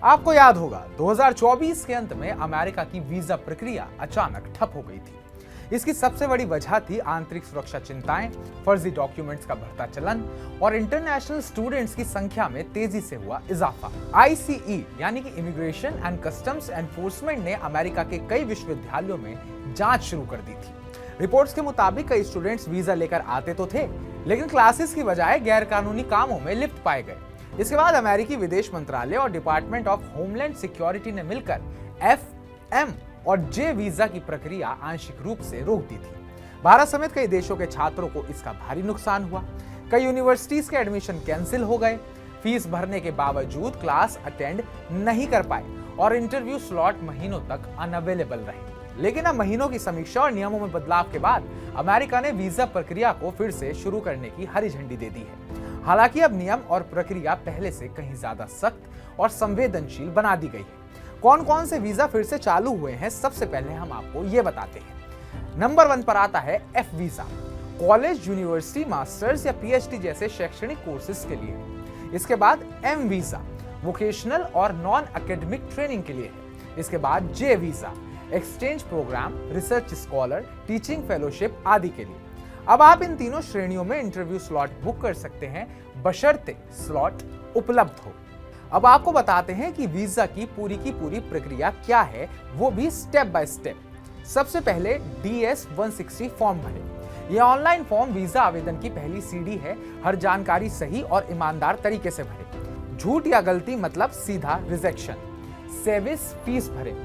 आपको याद होगा 2024 के अंत में अमेरिका की वीजा प्रक्रिया अचानक ठप हो गई थी। इसकी सबसे बड़ी वजह थी आंतरिक सुरक्षा चिंताएं, फर्जी डॉक्यूमेंट्स का बढ़ता चलन और इंटरनेशनल स्टूडेंट्स की संख्या में तेजी से हुआ इजाफा। ICE यानी कि इमिग्रेशन एंड कस्टम्स एनफोर्समेंट ने अमेरिका के कई विश्वविद्यालयों में जांच शुरू कर दी थी। रिपोर्ट्स के मुताबिक कई स्टूडेंट्स वीजा लेकर आते तो थे, लेकिन क्लासेस की बजाय गैरकानूनी कामों में लिप्त पाए गए। इसके बाद अमेरिकी विदेश मंत्रालय और डिपार्टमेंट ऑफ होमलैंड सिक्योरिटी ने मिलकर FM और J वीजा की प्रक्रिया आंशिक रूप से रोक दी थी। भारत समेत कई देशों के छात्रों को इसका भारी नुकसान हुआ। कई यूनिवर्सिटीज के एडमिशन कैंसिल हो गए, फीस भरने के बावजूद क्लास अटेंड नहीं कर पाए और इंटरव्यू स्लॉट महीनों तक अनअवेलेबल रहे। लेकिन अब महीनों की समीक्षा और नियमों में बदलाव के बाद अमेरिका ने वीजा प्रक्रिया को फिर से शुरू करने की हरी झंडी दे दी है। हालांकि अब नियम और प्रक्रिया पहले से कहीं ज्यादा सख्त और संवेदनशील बना दी गई है। कौन कौन से वीजा फिर से चालू हुए हैं, सबसे पहले हम आपको ये बताते हैं। नंबर 1 पर आता है F visa, college, university, masters या PhD जैसे शैक्षणिक कोर्सेज के लिए। इसके बाद M वीजा, वोकेशनल और नॉन एकेडमिक ट्रेनिंग के लिए है। इसके बाद J visa, exchange programme, research scholar, teaching fellowship आदि के लिए। अब आप इन तीनों श्रेणियों में इंटरव्यू स्लॉट बुक कर सकते हैं, बशर्ते स्लॉट उपलब्ध हो। अब आपको बताते हैं कि वीजा की पूरी प्रक्रिया क्या है, वो भी स्टेप बाय स्टेप। सबसे पहले DS-160 फॉर्म भरें। यह ऑनलाइन फॉर्म वीजा आवेदन की पहली सीढ़ी है। हर जानकारी सही और ईमानदार तरीके से भरें। झूठ या गलती मतलब सीधा रिजेक्शन। सेविस फीस भरें।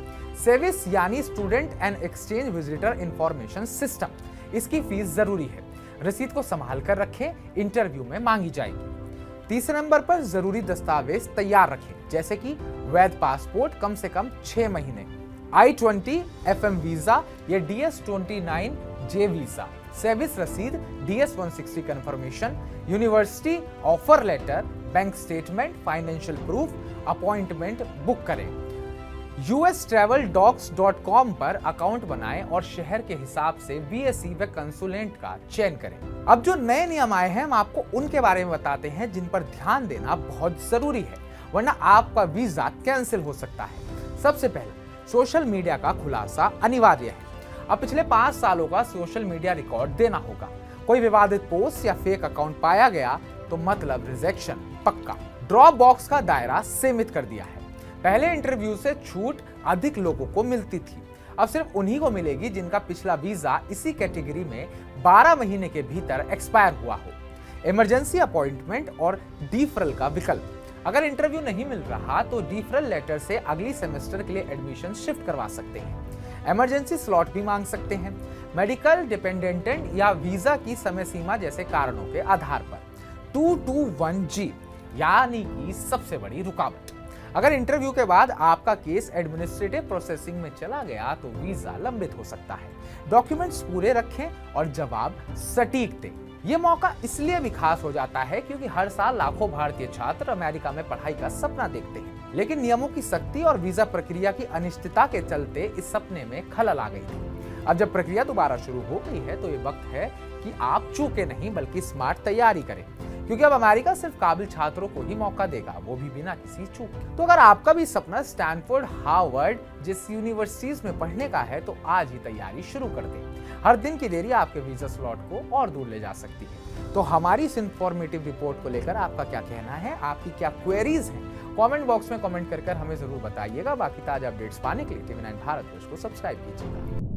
सेविस यानी student and exchange visitor information system, इसकी फीस जरूरी है। रसीद को संभाल कर रखें, इंटरव्यू में मांगी जाएगी। तीसरे नंबर पर जरूरी दस्तावेज तैयार रखें, जैसे कि वैध पासपोर्ट, कम से कम 6 महीने, I-20 FM वीजा या DS-29 J वीजा, सेविस रसीद, DS-160 confirmation, university offer letter, bank statement, financial proof, appointment book करें। USTravelDocs.com पर अकाउंट बनाएं और शहर के हिसाब से VSE व कंसुलेंट का चयन करें। अब जो नए नियम आए हैं, हम आपको उनके बारे में बताते हैं जिन पर ध्यान देना बहुत जरूरी है, वरना आपका वीजा कैंसिल हो सकता है। सबसे पहले सोशल मीडिया का खुलासा अनिवार्य है। अब पिछले 5 सालों का सोशल मीडिया रिकॉर्ड देना होगा। कोई विवादित पोस्ट या फेक अकाउंट पाया गया तो मतलब रिजेक्शन पक्का। ड्रॉप बॉक्स का दायरा सीमित कर दिया है। पहले इंटरव्यू से छूट अधिक लोगों को मिलती थी, अब सिर्फ उन्हीं को मिलेगी जिनका पिछला वीजा इसी कैटेगरी में 12 महीने के भीतर एक्सपायर हुआ हो। इमरजेंसी अपॉइंटमेंट और डिफरल का विकल्प। अगर इंटरव्यू नहीं मिल रहा तो डिफरल लेटर से अगली सेमेस्टर के लिए एडमिशन शिफ्ट करवा सकते हैं। इमरजेंसी स्लॉट भी मांग सकते हैं, मेडिकल डिपेंडेंट या वीजा की समय सीमा जैसे कारणों के आधार पर। 221G यानी कि सबसे बड़ी रुकावट। अगर इंटरव्यू के बाद आपका केस एडमिनिस्ट्रेटिव प्रोसेसिंग में चला गया तो वीजा लंबित हो सकता है। डॉक्यूमेंट्स पूरे रखें और जवाब सटीक दें। यह मौका इसलिए भी खास हो जाता है क्योंकि हर साल लाखों भारतीय छात्र अमेरिका में पढ़ाई का सपना देखते हैं, लेकिन नियमों की सख्ती और वीजा प्रक्रिया की अनिश्चितता के चलते इस सपने में खलल आ गई थी। अब जब प्रक्रिया दोबारा शुरू हो गई है तो ये वक्त है कि आप चूके नहीं बल्कि स्मार्ट तैयारी करें, क्योंकि अब अमेरिका सिर्फ काबिल छात्रों को ही मौका देगा, वो भी बिना किसी चूक के। तो अगर आपका भी सपना स्टैनफोर्ड, हार्वर्ड जैसी यूनिवर्सिटीज में पढ़ने का है तो आज ही तैयारी शुरू कर दें। हर दिन की देरी आपके वीजा स्लॉट को और दूर ले जा सकती है। तो हमारी इस इंफॉर्मेटिव रिपोर्ट को लेकर आपका क्या कहना है, आपकी क्या क्वेरीज हैं, कमेंट बॉक्स में कमेंट कर हमें जरूर बताइएगा। बाकी ताजा अपडेट्स पाने के लिए TV9 भारत को सब्सक्राइब कीजिएगा।